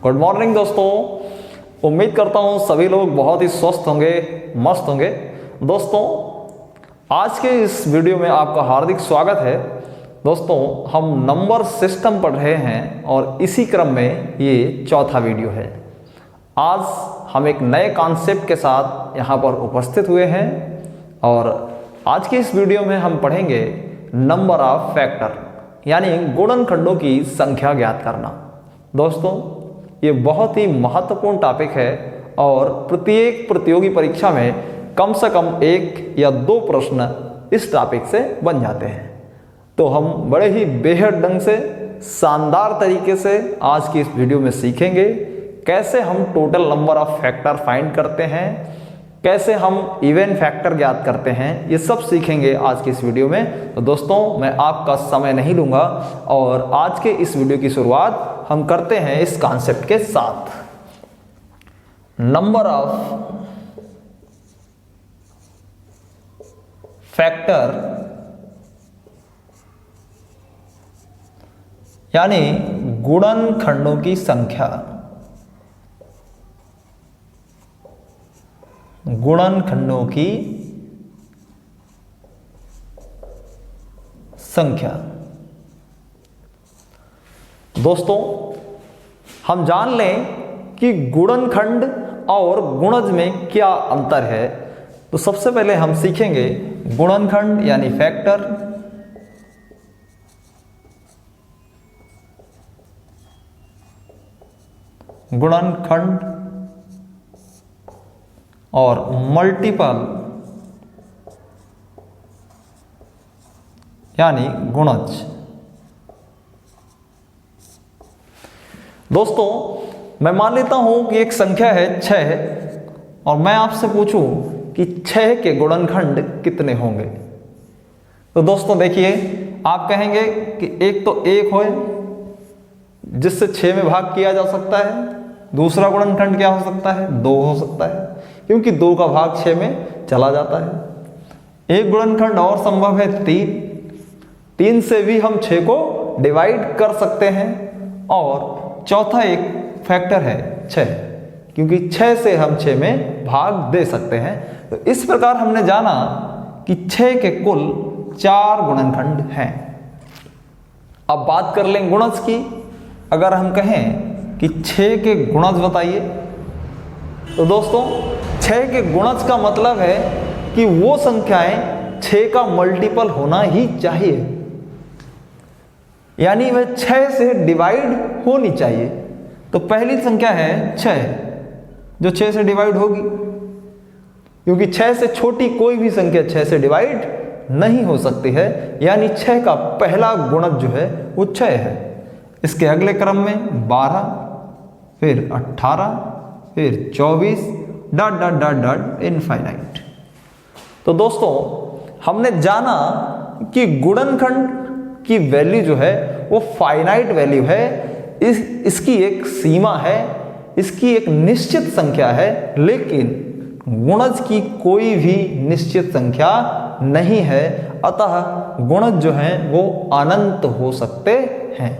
Good morning दोस्तों। उम्मीद करता हूँ सभी लोग बहुत ही स्वस्थ होंगे, मस्त होंगे। दोस्तों आज के इस वीडियो में आपका हार्दिक स्वागत है। दोस्तों हम नंबर सिस्टम पढ़ रहे हैं और इसी क्रम में ये चौथा वीडियो है। आज हम एक नए कॉन्सेप्ट के साथ यहाँ पर उपस्थित हुए हैं और आज के इस वीडियो में हम पढ़ेंगे नंबर ऑफ फैक्टर, यानी गुणनखंडों की संख्या ज्ञात करना। दोस्तों ये बहुत ही महत्वपूर्ण टॉपिक है और प्रत्येक प्रतियोगी परीक्षा में कम से कम 1 या 2 प्रश्न इस टॉपिक से बन जाते हैं। तो हम बड़े ही बेहद ढंग से, शानदार तरीके से आज की इस वीडियो में सीखेंगे कैसे हम total number of factor find करते हैं, कैसे हम इवन फैक्टर ज्ञात करते हैं, ये सब सीखेंगे आज की इस वीडियो में। तो दोस्तों मैं आपका समय नहीं लूँगा और आज के इस वीडियो की शुरुआत हम करते हैं इस कॉन्सेप्ट के साथ। नंबर ऑफ फैक्टर यानी गुणनखंडों की संख्या, गुणनखंडों की संख्या। दोस्तों हम जान लें कि गुणनखंड और गुणज में क्या अंतर है। तो सबसे पहले हम सीखेंगे गुणनखंड यानी फैक्टर, गुणनखंड और मल्टीपल यानी गुणज। दोस्तों मैं मान लेता हूं कि एक संख्या है 6 और मैं आपसे पूछूं कि 6 के गुणनखंड कितने होंगे। तो दोस्तों देखिए, आप कहेंगे कि एक तो 1 होए जिससे 6 में भाग किया जा सकता है। दूसरा गुणनखंड क्या हो सकता है? 2 हो सकता है, क्योंकि 2 का भाग 6 में चला जाता है। एक गुणनखंड और संभव है 3 से भी हम 6 को डिवाइड कर सकते हैं। और चौथा एक फैक्टर है 6, क्योंकि 6 से हम 6 में भाग दे सकते हैं। तो इस प्रकार हमने जाना कि 6 के कुल 4 गुणनखंड हैं। अब बात कर लें गुणज की। अगर हम कहें कि 6 के गुणज बताइए, तो दोस्तों 6 के गुणज का मतलब है कि वो संख्याएं 6 का मल्टीपल होना ही चाहिए, यानी वह 6 से डिवाइड होनी चाहिए। तो पहली संख्या है 6 जो 6 से डिवाइड होगी, क्योंकि 6 से छोटी कोई भी संख्या 6 से डिवाइड नहीं हो सकती है। यानी 6 का पहला गुणज जो है वो 6 है। इसके अगले क्रम में 12, फिर 18, फिर 24 dot dot dot dot infinite. तो दोस्तों हमने जाना कि गुणनखंड की वैल्यू जो है वो फाइनाइट वैल्यू है। इसकी एक सीमा है, इसकी एक निश्चित संख्या है, लेकिन गुणज की कोई भी निश्चित संख्या नहीं है। अतः गुणज जो हैं वो अनंत हो सकते हैं।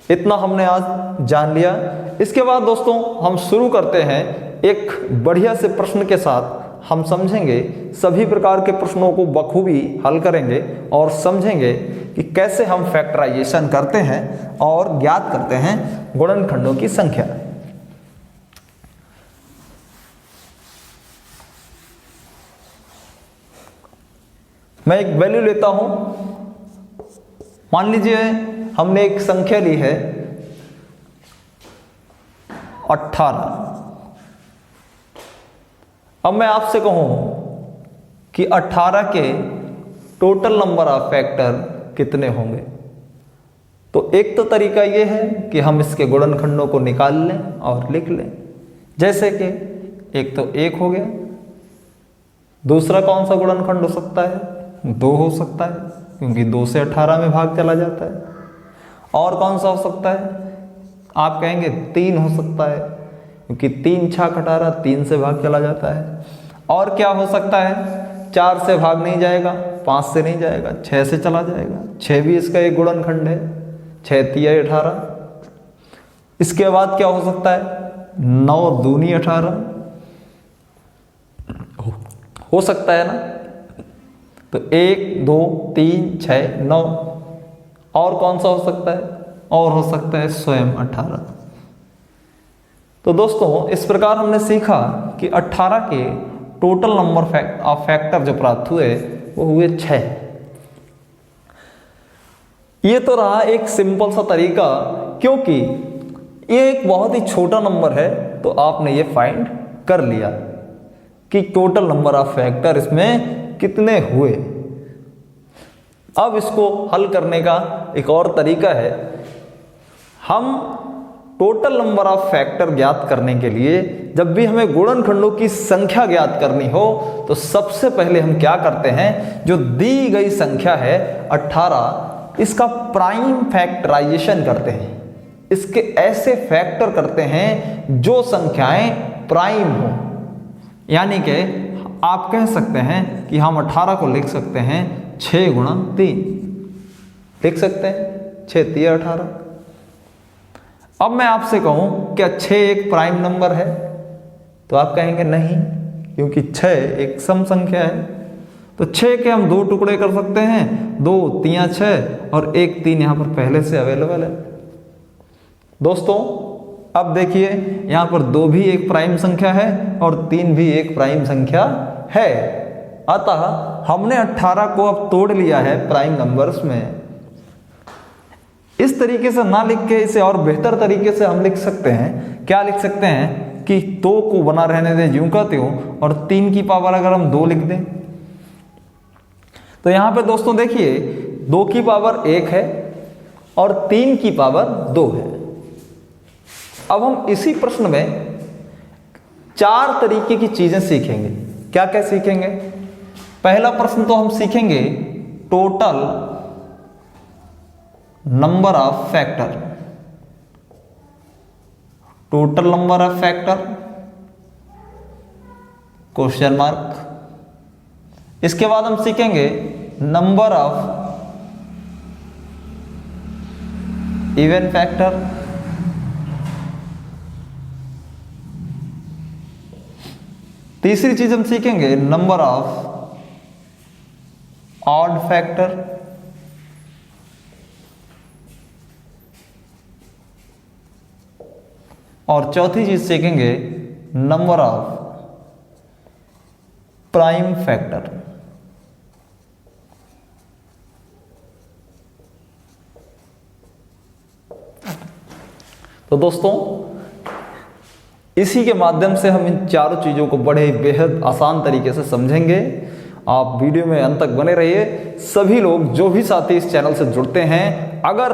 इतना हमने आज जान लिया। इसके बाद दोस्तों हम शुरू करते हैं एक बढ़िया से प्रश्न के साथ। हम समझेंगे सभी प्रकार के प्रश्नों को बखूबी हल करेंगे और समझेंगे कि कैसे हम फैक्टराइजेशन करते हैं और ज्ञात करते हैं गुणनखंडों की संख्या। मैं एक वैल्यू लेता हूं। मान लीजिए हमने एक संख्या ली है 18। अब मैं आपसे कहूं कि 18 के टोटल नंबर ऑफ फैक्टर कितने होंगे, तो एक तो तरीका यह है कि हम इसके गुणनखंडों को निकाल लें और लिख लें। जैसे कि एक तो 1 हो गया, दूसरा कौन सा गुणनखंड हो सकता है? 2 हो सकता है, क्योंकि 2 से 18 में भाग चला जाता है। और कौन सा हो सकता है? आप कहेंगे 3 हो सकता है, क्योंकि 3 छाक 18, 3 से भाग चला जाता है। और क्या हो सकता है? 4 से भाग नहीं जाएगा, 5 से नहीं जाएगा, 6 से चला जाएगा। 6 भी इसका एक गुणनखंड है, 6 तिया 18। इसके बाद क्या हो सकता है, 9 दूनी 18 हो सकता है ना। तो 1 2 3 6 9, और कौन सा हो सकता है, और हो सकता है स्वयं 18। तो दोस्तों इस प्रकार हमने सीखा कि 18 के टोटल नंबर ऑफ फैक्टर जो प्राप्त हुए वो हुए 6। ये तो रहा एक सिंपल सा तरीका, क्योंकि ये एक बहुत ही छोटा नंबर है, तो आपने ये फाइंड कर लिया कि टोटल नंबर ऑफ फैक्टर इसमें कितने हुए। अब इसको हल करने का एक और तरीका है, हम टोटल नंबर ऑफ फैक्टर ज्ञात करने के लिए जब भी हमें गुणनखंडों की संख्या ज्ञात करनी हो तो सबसे पहले हम क्या करते हैं, जो दी गई संख्या है 18, इसका प्राइम फैक्टराइजेशन करते हैं। इसके ऐसे फैक्टर करते हैं जो संख्याएं प्राइम हो, यानी कि आप कह सकते हैं कि हम 18 को लिख सकते हैं 6 गुणा 3, लिख सकते हैं 6 3 18। अब मैं आपसे कहूं क्या 6 एक प्राइम नंबर है, तो आप कहेंगे नहीं, क्योंकि 6 एक सम संख्या है। तो 6 के हम 2 टुकड़े कर सकते हैं, 2 3 6 और 1 3 यहां पर पहले से अवेलेबल है। दोस्तों अब देखिए यहां पर 2 भी एक प्राइम संख्या है और 3 भी एक प्राइम संख्या है, अतः हमने 18 को अब तोड़ लिया है प्राइम नंबर्स में। इस तरीके से ना लिख के इसे और बेहतर तरीके से हम लिख सकते हैं। क्या लिख सकते हैं कि 2 को बना रहने दें यूं का त्यों, और 3 की पावर अगर हम 2 लिख दें, तो यहां पे दोस्तों देखिए 2 की पावर 1 है और 3 की पावर 2 है। अब हम इसी प्रश्न में 4 तरीके की चीजें सीखेंगे। क्या क्या सीखेंगे? पहला प्रश्न तो हम सीखेंगे total number of factor, total number of factor question mark. इसके बाद हम सीखेंगे नंबर ऑफ इवन फैक्टर, तीसरी चीज हम सीखेंगे नंबर ऑफ ऑड फैक्टर, और चौथी चीज सीखेंगे नंबर ऑफ प्राइम फैक्टर। तो दोस्तों इसी के माध्यम से हम इन चारों चीजों को बड़े बेहद आसान तरीके से समझेंगे। आप वीडियो में अंत तक बने रहिए। सभी लोग जो भी साथी इस चैनल से जुड़ते हैं, अगर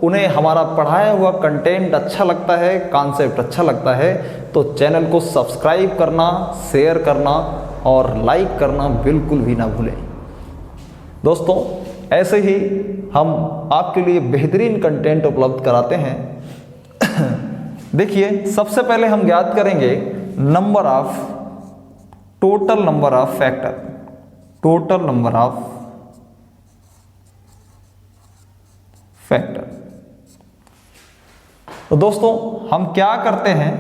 उन्हें हमारा पढ़ाया हुआ कंटेंट अच्छा लगता है, कॉन्सेप्ट अच्छा लगता है, तो चैनल को सब्सक्राइब करना, शेयर करना और लाइक करना बिल्कुल भी ना भूलें। दोस्तों ऐसे ही हम आपके लिए बेहतरीन कंटेंट उपलब्ध कराते हैं। देखिए सबसे पहले हम ज्ञात करेंगे number of total number of factor, total number of factor. तो दोस्तों हम क्या करते हैं,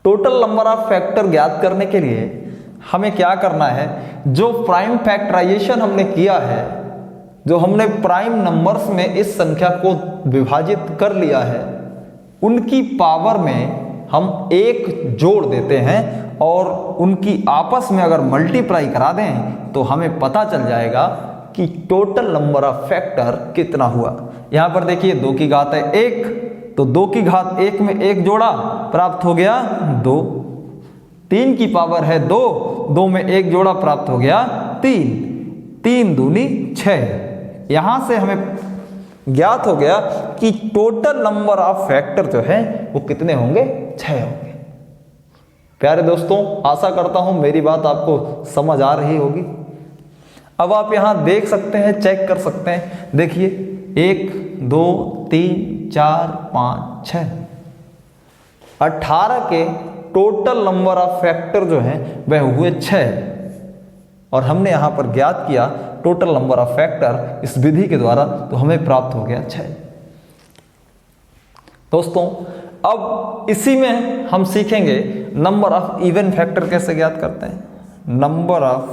टोटल नंबर ऑफ फैक्टर ज्ञात करने के लिए हमें क्या करना है, जो प्राइम फैक्टराइजेशन हमने किया है, जो हमने प्राइम नंबर्स में इस संख्या को विभाजित कर लिया है, उनकी पावर में हम 1 जोड़ देते हैं और उनकी आपस में अगर मल्टीप्लाई करा दें तो हमें पता चल जाएगा कि टोटल नंबर ऑफ फैक्टर कितना हुआ। यहां पर देखिए 2 की घात है 1, तो 2 की घात 1 में 1 जोड़ा, प्राप्त हो गया 2। 3 की पावर है 2, 2 में 1 जोड़ा, प्राप्त हो गया 3। 3 दूनी 6। यहां से हमें ज्ञात हो गया कि टोटल नंबर ऑफ फैक्टर जो है वो कितने होंगे, 6 होंगे। प्यारे दोस्तों आशा करता हूं मेरी बात आपको समझ आ रही होगी। अब आप यहां देख सकते हैं, चेक कर सकते हैं। देखिए 1 2 3 4 5 6, 18 के टोटल नंबर ऑफ फैक्टर जो हैं वह हुए 6, और हमने यहां पर ज्ञात किया टोटल नंबर ऑफ फैक्टर इस विधि के द्वारा, तो हमें प्राप्त हो गया 6। दोस्तों अब इसी में हम सीखेंगे नंबर ऑफ इवन फैक्टर कैसे ज्ञात करते हैं। Number of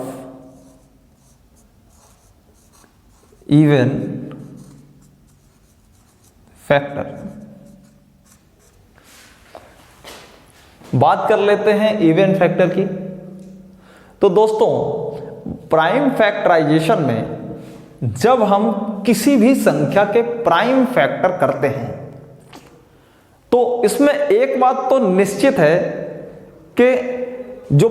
even factor. बात कर लेते हैं इवन फैक्टर की। तो दोस्तों प्राइम फैक्टराइजेशन में जब हम किसी भी संख्या के प्राइम फैक्टर करते हैं तो इसमें एक बात तो निश्चित है कि जो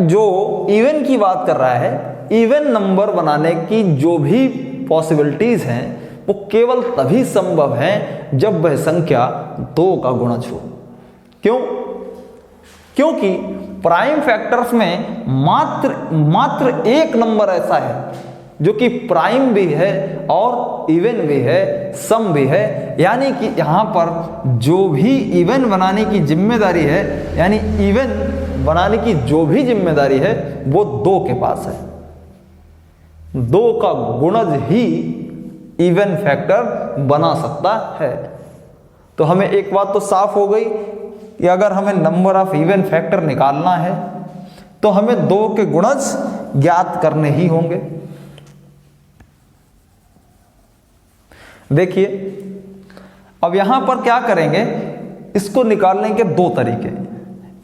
जो इवन की बात कर रहा है, इवन नंबर बनाने की जो भी पॉसिबिलिटीज हैं वो केवल तभी संभव है जब वह संख्या 2 का गुणज हो। क्यों? क्योंकि प्राइम फैक्टर्स में मात्र एक नंबर ऐसा है जो कि प्राइम भी है और इवन भी है, सम भी है। यानी कि यहां पर जो भी इवन बनाने की जिम्मेदारी है, यानी इवन बनाने की जो भी जिम्मेदारी है वो 2 के पास है। 2 का गुणज ही इवन फैक्टर बना सकता है। तो हमें एक बात तो साफ हो गई कि अगर हमें नंबर ऑफ इवन फैक्टर निकालना है तो हमें 2 के गुणज ज्ञात करने ही होंगे। देखिए अब यहां पर क्या करेंगे, इसको निकालने के 2 तरीके।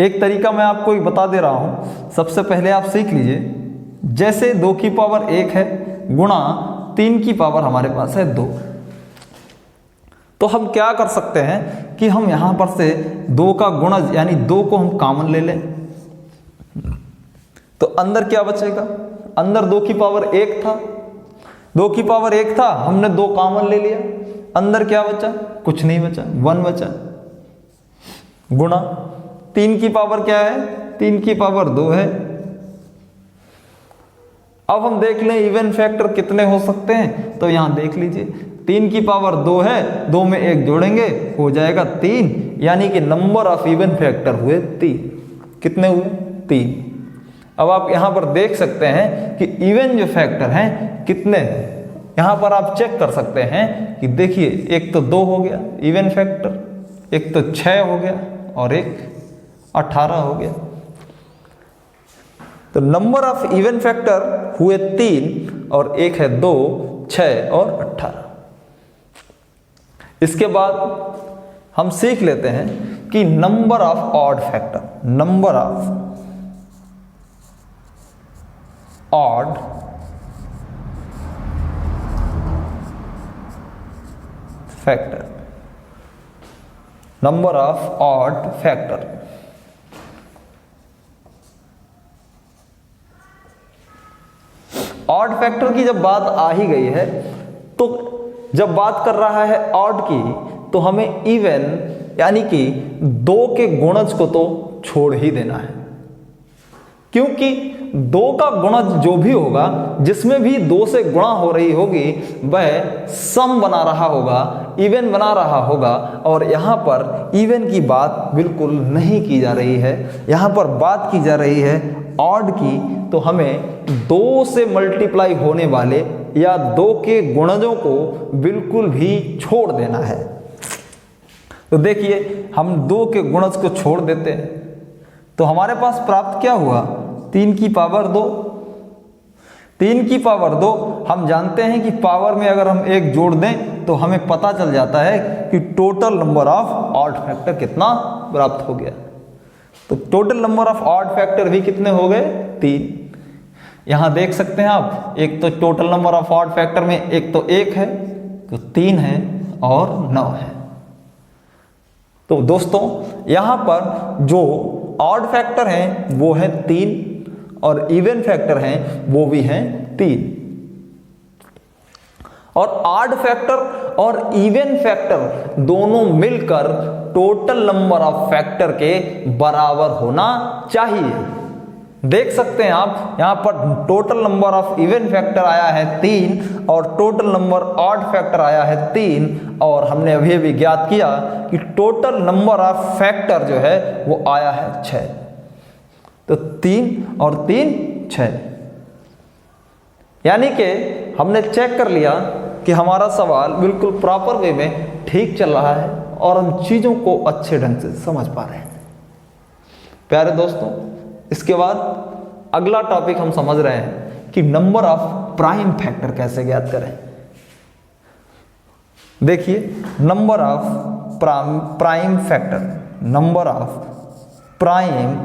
एक तरीका मैं आपको ही बता दे रहा हूं, सबसे पहले आप सीख लीजिए। जैसे 2 की पावर 1 है गुणा 3 की पावर हमारे पास है 2, तो हम क्या कर सकते हैं कि हम यहां पर से 2 का गुणज यानी 2 को हम कॉमन ले लें। तो अंदर क्या बचेगा, अंदर 2 की पावर 1 था, 2 की पावर 1 था, हमने 2 कॉमन ले लिया, अंदर क्या बचा, कुछ नहीं बचा, 1 बचा। गुणा 3 की पावर क्या है, 3 की पावर 2 है। अब हम देख लें इवन फैक्टर कितने हो सकते हैं, तो यहां देख लीजिए 3 की पावर 2 है, 2 में 1 जोड़ेंगे हो जाएगा 3, यानी कि नंबर ऑफ इवन फैक्टर हुए 3। कितने हुए, 3। अब आप यहां पर देख सकते हैं कि इवन जो फैक्टर हैं कितने हैं। यहां पर आप चेक कर सकते हैं कि देखिए एक तो 2 हो गया इवन फैक्टर, एक तो 6 हो गया और एक 18 हो गया। तो नंबर ऑफ इवन फैक्टर हुए 3 और एक है 2, 6 और 18। इसके बाद हम सीख लेते हैं कि number of odd factor. Number of odd factor. Number of odd factor. Odd factor की जब बात आ ही गई है तो जब बात कर रहा है ऑड की तो हमें इवन यानी कि 2 के गुणज को तो छोड़ ही देना है, क्योंकि 2 का गुणज जो भी होगा जिसमें भी 2 से गुणा हो रही होगी वह सम बना रहा होगा, इवन बना रहा होगा। और यहां पर इवन की बात बिल्कुल नहीं की जा रही है, यहां पर बात की जा रही है ऑड की। तो हमें 2 से मल्टीप्लाई होने वाले या 2 के गुणजों को बिल्कुल भी छोड़ देना है। तो देखिए हम 2 के गुणज को छोड़ देते हैं तो हमारे पास प्राप्त क्या हुआ, 3 की पावर 2। 3 की पावर 2 हम जानते हैं कि पावर में अगर हम 1 जोड़ दें तो हमें पता चल जाता है कि total number of odd factor कितना प्राप्त हो गया। तो total number of odd factor भी कितने हो गए, 3। यहां देख सकते हैं आप, एक तो total number of odd factor में एक तो 1 है तो 3 है और 9 है। तो दोस्तों यहां पर जो ऑड फैक्टर हैं वो है 3 और इवन फैक्टर हैं वो भी हैं 3। और ऑड फैक्टर और इवन फैक्टर दोनों मिलकर टोटल नंबर ऑफ फैक्टर के बराबर होना चाहिए। देख सकते हैं आप यहां पर total number of even factor आया है 3 और टोटल नंबर ऑड फैक्टर आया है 3, और हमने अभी अभी ज्ञात किया कि टोटल नंबर ऑफ फैक्टर जो है वो आया है 6। तो 3 और 3 6, यानी कि हमने चेक कर लिया कि हमारा सवाल बिल्कुल प्रॉपर वे में ठीक चल रहा है और हम चीज़ों को अच्छे ढंग से समझ पा रहे हैं। प्यारे दोस्तों, इसके बाद अगला टॉपिक हम समझ रहे हैं कि नंबर ऑफ प्राइम फैक्टर कैसे ज्ञात करें। देखिए, number of prime factor, number of prime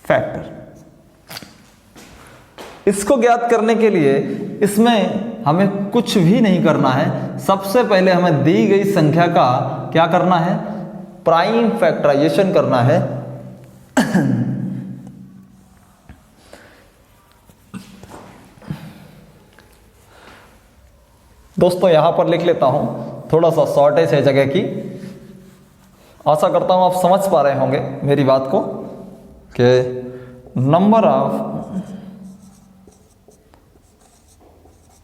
factor, इसको ज्ञात करने के लिए इसमें हमें कुछ भी नहीं करना है। सबसे पहले हमें दी गई संख्या का क्या करना है, प्राइम फैक्टराइजेशन करना है। दोस्तों यहां पर लिख लेता हूं, थोड़ा सा शॉर्टेज है जगह की। आशा करता हूं आप समझ पा रहे होंगे मेरी बात को कि नंबर ऑफ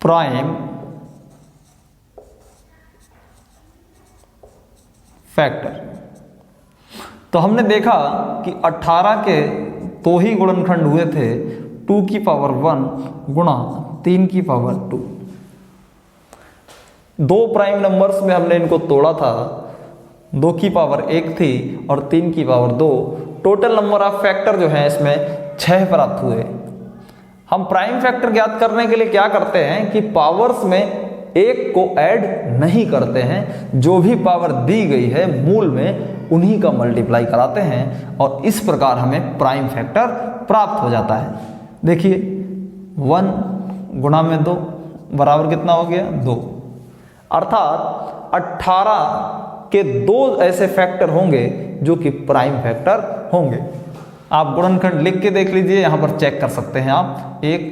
प्राइम फैक्टर। तो हमने देखा कि 18 के 2 ही गुणनखंड हुए थे, 2 की पावर 1 गुणा 3 की पावर 2। 2 प्राइम नंबर्स में हमने इनको तोड़ा था, 2 की पावर 1 थी और 3 की power 2। Total number of factor जो है इसमें 6 प्राप्त हुए। हम प्राइम फैक्टर ज्ञात करने के लिए क्या करते हैं कि पावर्स में एक को ऐड नहीं करते हैं, जो भी पावर दी गई है मूल में उन्हीं का मल्टीप्लाई कराते हैं और इस प्रकार हमें प्राइम फैक्टर प्राप्त हो जाता है। देखिए 1 गुणा में 2 बराबर कितना हो गया, 2। अर्थात 18 के 2 ऐसे फैक्टर होंगे जो कि प्राइम फैक्टर होंगे। आप गुणनखंड लिख के देख लीजिए, यहां पर चेक कर सकते हैं आप। 1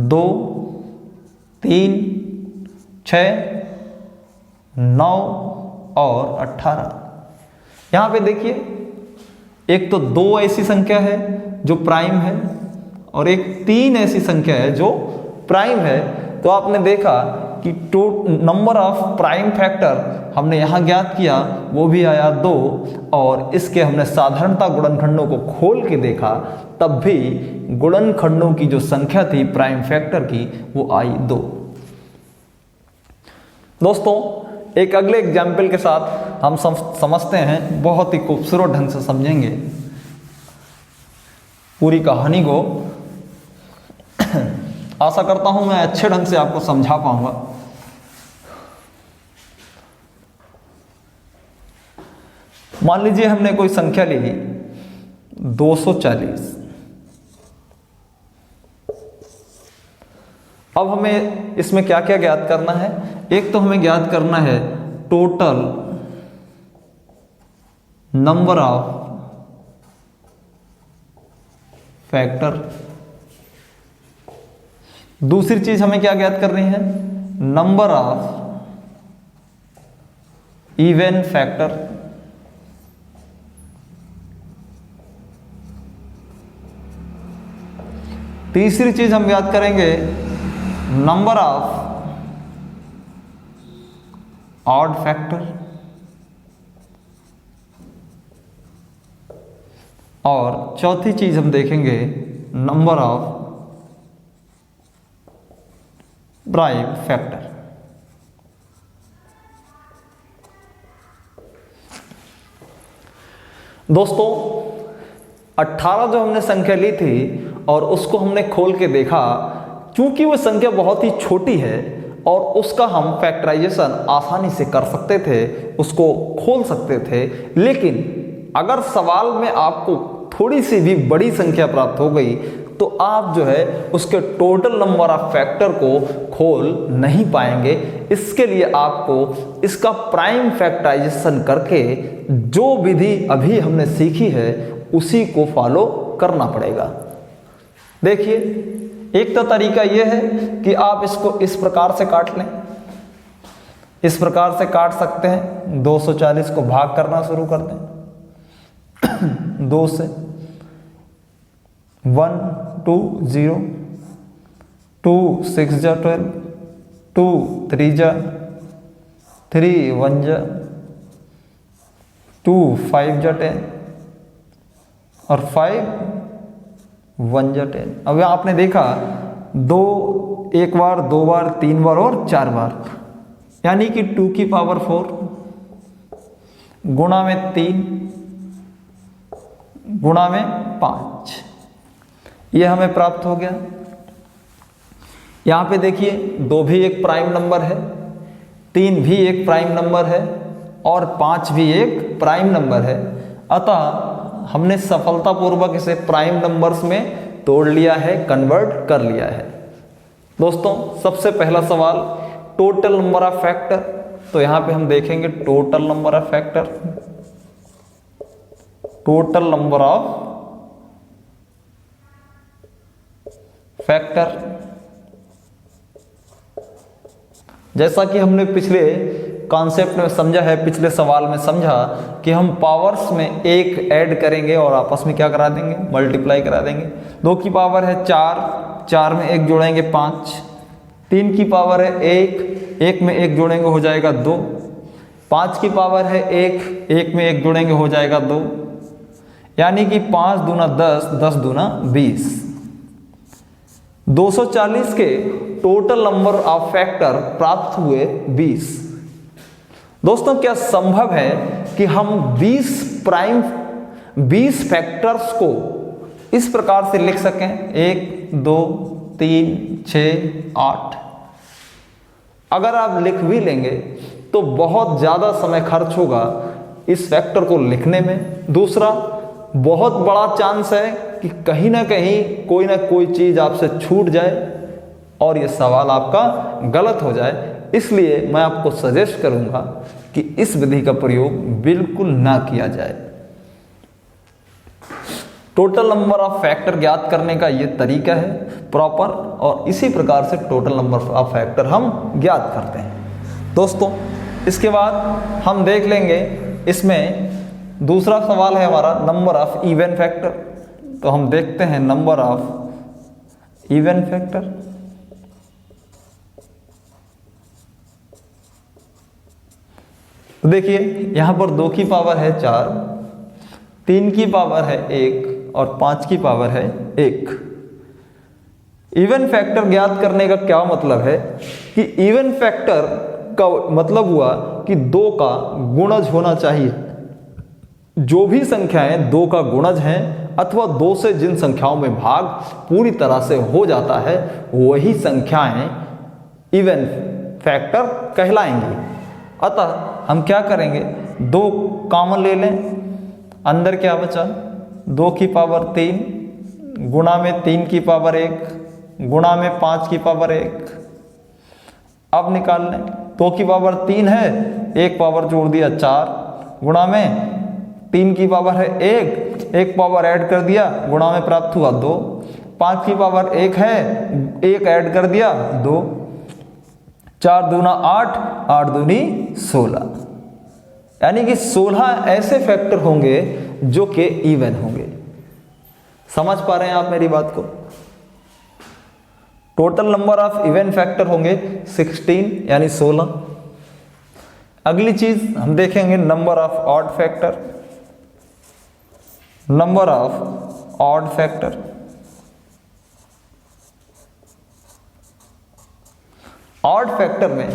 2 3 6 9 और 18। यहां पे देखिए, एक तो 2 ऐसी संख्या है जो प्राइम है और एक 3 ऐसी संख्या है जो प्राइम है। तो आपने देखा कि नंबर ऑफ प्राइम फैक्टर हमने यहां ज्ञात किया, वो भी आया 2 और इसके हमने साधारणता गुणनखंडों को खोल के देखा, तब भी गुणनखंडों की जो संख्या थी प्राइम फैक्टर की वो आई 2। दोस्तों एक अगले एग्जाम्पल के साथ हम समझते हैं, बहुत ही खूबसूरत ढंग से समझेंगे पूरी कहानी को। आशा करता हूं मैं अच्छे ढंग से आपको समझा पाऊंगा। मान लीजिए हमने कोई संख्या ली 240। अब हमें इसमें क्या क्या ज्ञात करना है। एक तो हमें ज्ञात करना है टोटल नंबर ऑफ फैक्टर। दूसरी चीज हमें क्या ज्ञात करनी है, नंबर ऑफ इवन फैक्टर। तीसरी चीज हम याद करेंगे नंबर ऑफ ऑड फैक्टर। और चौथी चीज हम देखेंगे नंबर ऑफ प्राइम फैक्टर। दोस्तों 18 जो हमने संख्या ली थी और उसको हमने खोल के देखा, क्योंकि वो संख्या बहुत ही छोटी है और उसका हम फैक्टराइजेशन आसानी से कर सकते थे, उसको खोल सकते थे। लेकिन अगर सवाल में आपको थोड़ी सी भी बड़ी संख्या प्राप्त हो गई तो आप जो है उसके टोटल नंबर ऑफ फैक्टर को खोल नहीं पाएंगे। इसके लिए आपको इसका प्राइम फैक्टराइजेशन करके जो विधि अभी हमने सीखी है उसी को फॉलो करना पड़ेगा। देखिए, एक तो तरीका यह है कि आप इसको इस प्रकार से काट लें। इस प्रकार से काट सकते हैं, 240 को भाग करना शुरू कर दें 2 से। 1 2 0 2 6 जा 12 2 3 जा 3 1 जा 2 5 जा 10 और 5 1 जा 10। अब आपने देखा 2 एक बार, दो बार, तीन बार और चार बार, यानी कि 2 की पावर 4 गुणा में 3 गुणा में 5, ये हमें प्राप्त हो गया। यहां पे देखिए 2 भी एक प्राइम नंबर है, 3 भी एक प्राइम नंबर है और 5 भी एक प्राइम नंबर है, अतः हमने सफलतापूर्वक इसे प्राइम नंबर्स में तोड़ लिया है, कन्वर्ट कर लिया है। दोस्तों सबसे पहला सवाल टोटल नंबर ऑफ फैक्टर, तो यहां पे हम देखेंगे total number of factor, total number of factor. जैसा कि हमने पिछले कॉन्सेप्ट में समझा है, पिछले सवाल में समझा कि हम पावर्स में एक ऐड करेंगे और आपस में क्या करा देंगे, मल्टीप्लाई करा देंगे। 2 की पावर है 4, 4 में 1 जोड़ेंगे 5, 3 की पावर है 1, 1 में 1 जोड़ेंगे हो जाएगा 2, 5 की पावर है 1, 1 में 1 जोड़ेंगे हो जाएगा 2, यानी कि 5 दूना 10, 10 दूना 20। 240 के टोटल नंबर ऑफ फैक्टर प्राप्त हुए 20। दोस्तों क्या संभव है कि हम 20 फैक्टर्स को इस प्रकार से लिख सकें, 1 2 3 6 8? अगर आप लिख भी लेंगे तो बहुत ज़्यादा समय खर्च होगा इस फैक्टर को लिखने में। दूसरा, बहुत बड़ा चांस है कि कहीं ना कहीं कोई ना कोई चीज़ आपसे छूट जाए और ये सवाल आपका गलत हो जाए। इसलिए मैं आपको सजेस्ट करूंगा कि इस विधि का प्रयोग बिल्कुल ना किया जाए। टोटल नंबर ऑफ फैक्टर ज्ञात करने का ये तरीका है प्रॉपर, और इसी प्रकार से टोटल नंबर ऑफ फैक्टर हम ज्ञात करते हैं। दोस्तों इसके बाद हम देख लेंगे, इसमें दूसरा सवाल है हमारा नंबर ऑफ इवन फैक्टर। तो हम देखते हैं नंबर ऑफ इवन फैक्टर। तो देखिए यहां पर 2 की पावर है 4, 3 की पावर है 1 और 5 की पावर है 1। इवन फैक्टर ज्ञात करने का क्या मतलब है कि इवन फैक्टर का मतलब हुआ कि 2 का गुणज होना चाहिए। जो भी संख्याएं 2 का गुणज हैं अथवा 2 से जिन संख्याओं में भाग पूरी तरह से हो जाता है वही संख्याएं इवन फैक्टर कहलाएंगी। अतः हम क्या करेंगे, 2 कॉमन ले लें, अंदर क्या बचा, 2 की पावर 3 गुणा में 3 की पावर 1 गुणा में 5 की पावर 1। अब निकाल लें, 2 की पावर 3 है, 1 पावर जोड़ दिया 4 गुणा में 3 की पावर है 1 पावर ऐड कर दिया गुणा में प्राप्त हुआ 2। 5 की पावर 1 है, 1 ऐड कर दिया 2, 4 दूना 8, 8 दूनी 16, यानी कि 16 ऐसे फैक्टर होंगे जो कि इवन होंगे। समझ पा रहे हैं आप मेरी बात को? Total number of even factor होंगे 16 यानी 16। अगली चीज हम देखेंगे number of odd factor. Number of odd factor, odd factor में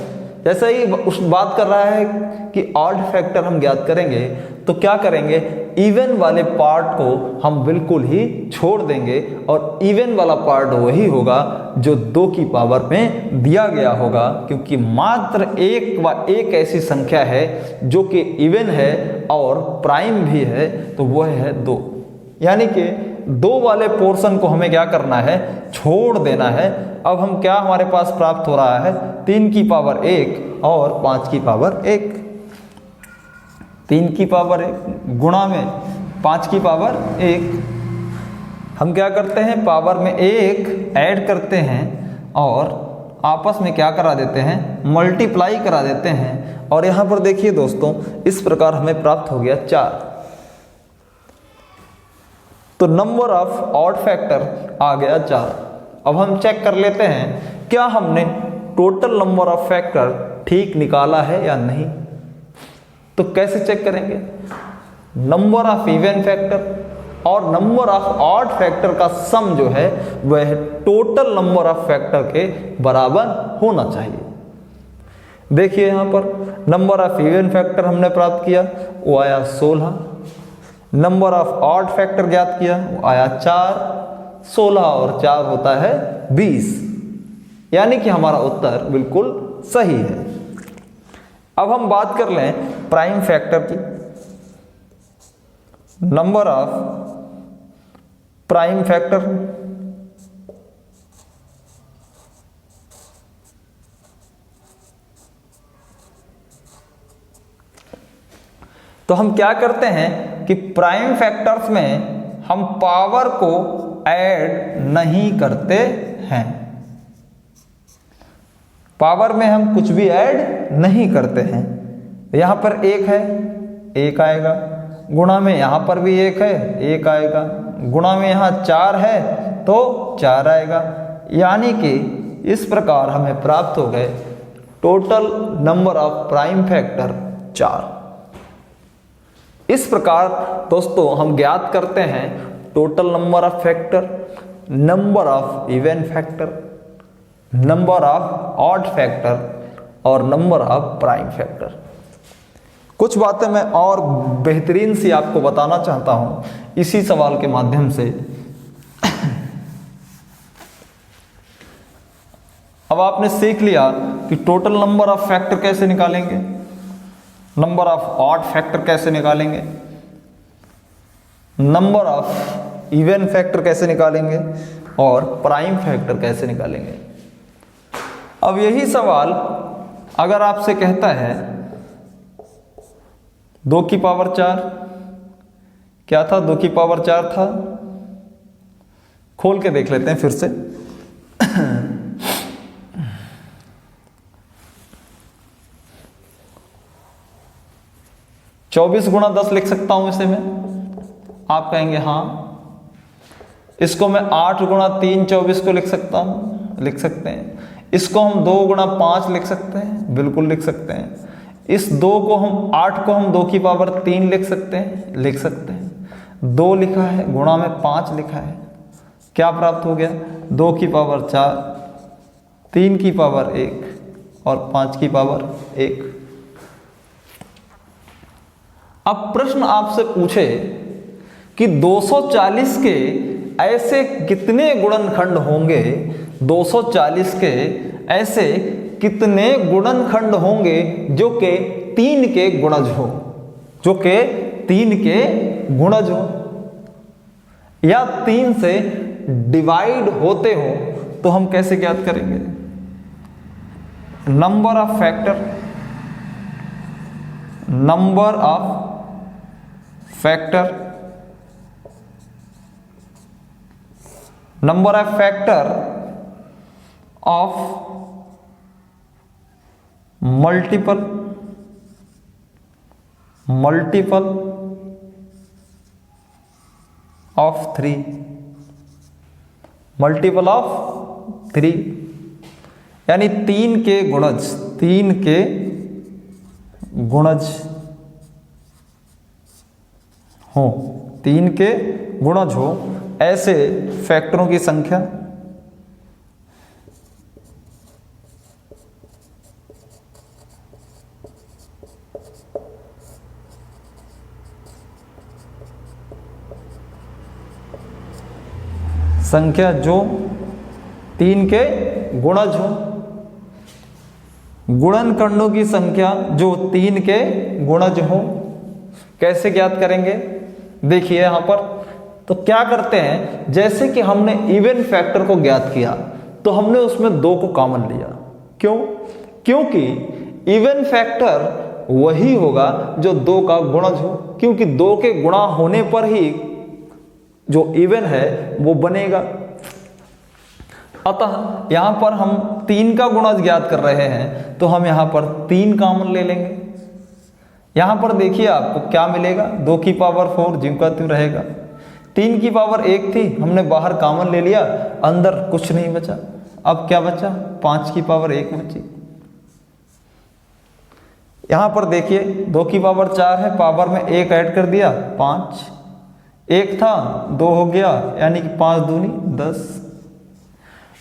जैसा ही उस बात कर रहा है कि ऑड फैक्टर हम ज्ञात करेंगे तो क्या करेंगे, इवन वाले पार्ट को हम बिल्कुल ही छोड़ देंगे और इवन वाला पार्ट वही होगा जो 2 की पावर में दिया गया होगा, क्योंकि मात्र एक ऐसी संख्या है जो कि इवन है और प्राइम भी है, तो वह है 2। यानी कि 2 वाले पोर्शन को हमें क्या करना है, छोड़ देना है। अब हम क्या हमारे पास प्राप्त हो रहा है, 3 की पावर 1 और 5 की पावर 1। 3 की पावर 1 गुणा में 5 की पावर 1। हम क्या करते हैं, पावर में 1 ऐड करते हैं और आपस में क्या करा देते हैं, मल्टीप्लाई करा देते हैं। और यहां पर देखिए दोस्तों, इस प्रकार हमें प्राप्त हो गया 4। तो नंबर ऑफ ऑड फैक्टर आ गया 4। अब हम चेक कर लेते हैं क्या हमने टोटल नंबर ऑफ फैक्टर ठीक निकाला है या नहीं। तो कैसे चेक करेंगे, नंबर ऑफ इवन फैक्टर और नंबर ऑफ ऑड फैक्टर का सम जो है वह टोटल नंबर ऑफ फैक्टर के बराबर होना चाहिए। देखिए यहाँ पर नंबर ऑफ इवन फैक्टर हमने प्राप्त किया, वो आया 16। नंबर ऑफ ऑड फैक्टर ज्ञात किया, वो आया 4। 16 और 4 होता है 20, यानी कि हमारा उत्तर बिल्कुल सही है। अब हम बात कर लें प्राइम फैक्टर की। नंबर ऑफ प्राइम फैक्टर, तो हम क्या करते हैं कि प्राइम फैक्टर्स में हम पावर को ऐड नहीं करते हैं। पावर में हम कुछ भी ऐड नहीं करते हैं। यहां पर 1 है, 1 आएगा, गुणा में यहां पर भी 1 है, 1 आएगा, गुणा में यहां 4 है तो 4 आएगा, यानी कि इस प्रकार हमें प्राप्त हो गए total number of prime factor 4। इस प्रकार दोस्तों हम ज्ञात करते हैं total number of factor, number of even factor, number of odd factor और नंबर ऑफ प्राइम फैक्टर। कुछ बातें मैं और बेहतरीन सी आपको बताना चाहता हूं इसी सवाल के माध्यम से। अब आपने सीख लिया कि टोटल नंबर ऑफ फैक्टर कैसे निकालेंगे, नंबर ऑफ ऑड फैक्टर कैसे निकालेंगे, नंबर ऑफ इवन फैक्टर कैसे निकालेंगे और प्राइम फैक्टर कैसे निकालेंगे। अब यही सवाल अगर आपसे कहता है 2 की पावर 4, क्या था? 2 की पावर 4 था। खोल के देख लेते हैं फिर से। 24 गुणा 10 लिख सकता हूं इसे मैं, आप कहेंगे हाँ। इसको मैं 8 गुणा 3 24 को लिख सकता हूं, लिख सकते हैं। इसको हम 2 गुणा 5 लिख सकते हैं, बिल्कुल लिख सकते हैं। इस 2 को हम 8 को हम 2 की पावर 3 लिख सकते हैं, लिख सकते हैं। 2 लिखा है, गुणा में 5 लिखा है, क्या प्राप्त हो गया? 2 की पावर 4, 3 की पावर 1 और 5 की पावर 1। अब प्रश्न आपसे पूछे कि 240 के ऐसे कितने गुणनखंड होंगे, 240 के ऐसे कितने गुणनखंड होंगे जो कि 3 के गुणज हो, जो कि 3 के गुणज हो या 3 से डिवाइड होते हो, तो हम कैसे ज्ञात करेंगे? Number of factor, number of factor, number of factor of multiple of 3, multiple of 3 यानी 3 के गुणज, 3 के गुणज हो, 3 के गुणज हो ऐसे फैक्टरों की संख्या। संख्या जो 3 के गुणज हो, गुणनखंडों की संख्या जो 3 के गुणज हो। कैसे ज्ञात करेंगे? देखिए यहां पर तो क्या करते हैं, जैसे कि हमने इवन फैक्टर को ज्ञात किया तो हमने उसमें 2 को कॉमन लिया। क्यों? क्योंकि इवन फैक्टर वही होगा जो 2 का गुणज हो, क्योंकि 2 के गुणा होने पर ही जो इवन है वो बनेगा। अतः यहां पर हम 3 का गुणज ज्ञात कर रहे हैं तो हम यहां पर 3 कॉमन ले लेंगे। यहां पर देखिए आपको क्या मिलेगा, 2 की पावर 4 ज्यों का त्यों रहेगा। 3 की पावर 1 थी, हमने बाहर कॉमन ले लिया, अंदर कुछ नहीं बचा। अब क्या बचा? 5 की पावर 1 बची। यहां पर देखिए 2 की पावर 4 है, पावर में 1 ऐड कर दिया 5, 1 था 2 हो गया, यानी कि 5 दूनी 10।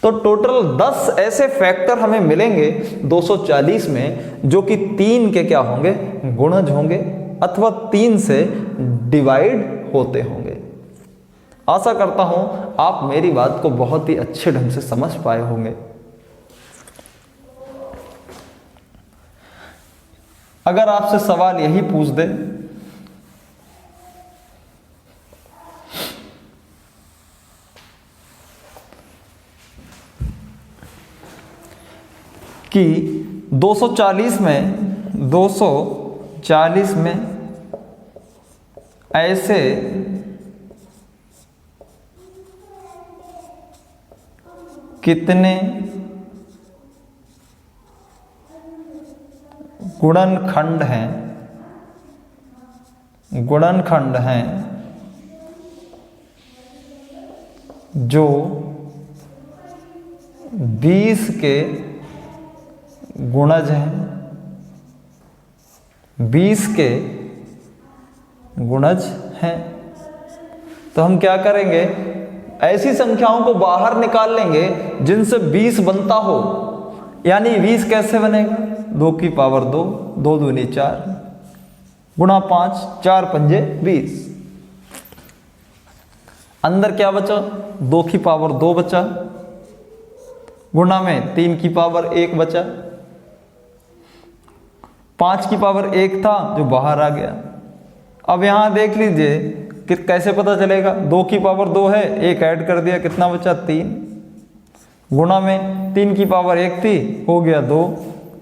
तो टोटल 10 ऐसे फैक्टर हमें मिलेंगे 240 में, जो कि 3 के क्या होंगे, गुणज होंगे अथवा 3 से डिवाइड होते होंगे। आशा करता हूं आप मेरी बात को बहुत ही अच्छे ढंग से समझ पाए होंगे। अगर आपसे सवाल यही पूछ दे कि 240 में ऐसे कितने गुणनखंड हैं जो 20 के गुणज हैं, 20 के गुणज हैं। तो हम क्या करेंगे, ऐसी संख्याओं को बाहर निकाल लेंगे जिनसे 20 बनता हो। यानी 20 कैसे बनेगा, 2 की पावर 2, 2 दूनी 4 गुणा 5, 4 पंजे 20। अंदर क्या बचा, 2 की पावर 2 बचा, गुणा में 3 की पावर 1 बचा, 5 की पावर 1 था जो बाहर आ गया। अब यहां देख लीजिए कि कैसे पता चलेगा, 2 की पावर 2 है, 1 ऐड कर दिया, कितना बचा 3, गुणा में 3 की पावर 1 थी, हो गया 2,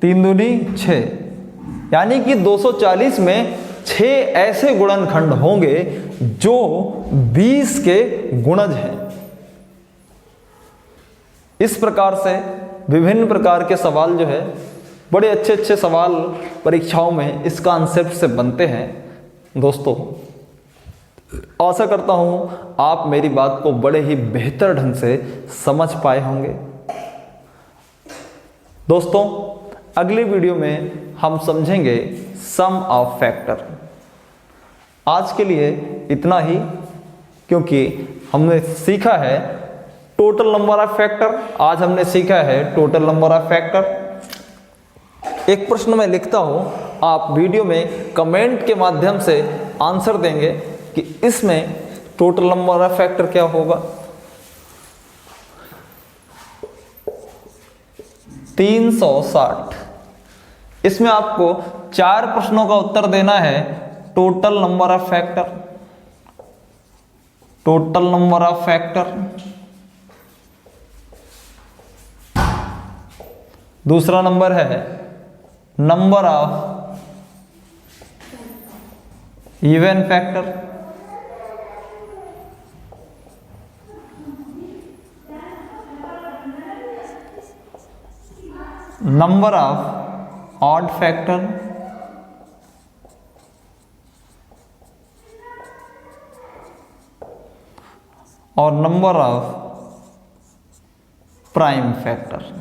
3 दूनी 6। यानी कि 240 में 6 ऐसे गुणनखंड होंगे जो 20 के गुणज हैं। इस प्रकार से विभिन्न प्रकार के सवाल जो है, बड़े अच्छे अच्छे सवाल परीक्षाओं में इस कॉन्सेप्ट से बनते हैं। दोस्तों आशा करता हूं आप मेरी बात को बड़े ही बेहतर ढंग से समझ पाए होंगे। दोस्तों अगली वीडियो में हम समझेंगे सम ऑफ फैक्टर। आज के लिए इतना ही, क्योंकि हमने सीखा है टोटल नंबर ऑफ फैक्टर। आज हमने सीखा है टोटल नंबर ऑफ फैक्टर। एक प्रश्न मैं लिखता हूं, आप वीडियो में कमेंट के माध्यम से आंसर देंगे कि इसमें टोटल नंबर ऑफ फैक्टर क्या होगा। 360। इसमें आपको 4 प्रश्नों का उत्तर देना है। Total number of factor, total number of factor. दूसरा नंबर है number of even factor. Number of odd factor. और नंबर ऑफ प्राइम फैक्टर।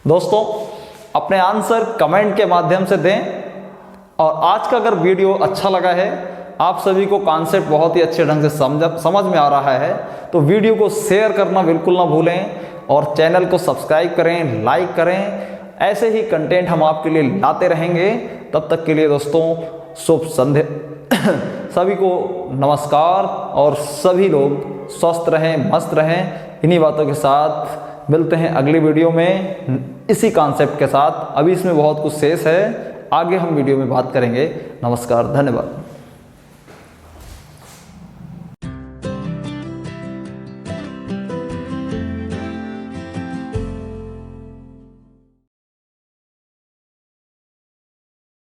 दोस्तों अपने आंसर कमेंट के माध्यम से दें। और आज का अगर वीडियो अच्छा लगा है, आप सभी को कॉन्सेप्ट बहुत ही अच्छे ढंग से समझ में आ रहा है, तो वीडियो को शेयर करना बिल्कुल ना भूलें और चैनल को सब्सक्राइब करें, लाइक करें। ऐसे ही कंटेंट हम आपके लिए लाते रहेंगे। तब तक के लिए दोस्तों शुभ संध्या। सभी को नमस्कार और सभी लोग स्वस्थ रहें, मस्त रहें। इन्हीं बातों के साथ मिलते हैं अगली वीडियो में इसी कॉन्सेप्ट के साथ। अभी इसमें बहुत कुछ शेष है, आगे हम वीडियो में बात करेंगे। नमस्कार, धन्यवाद।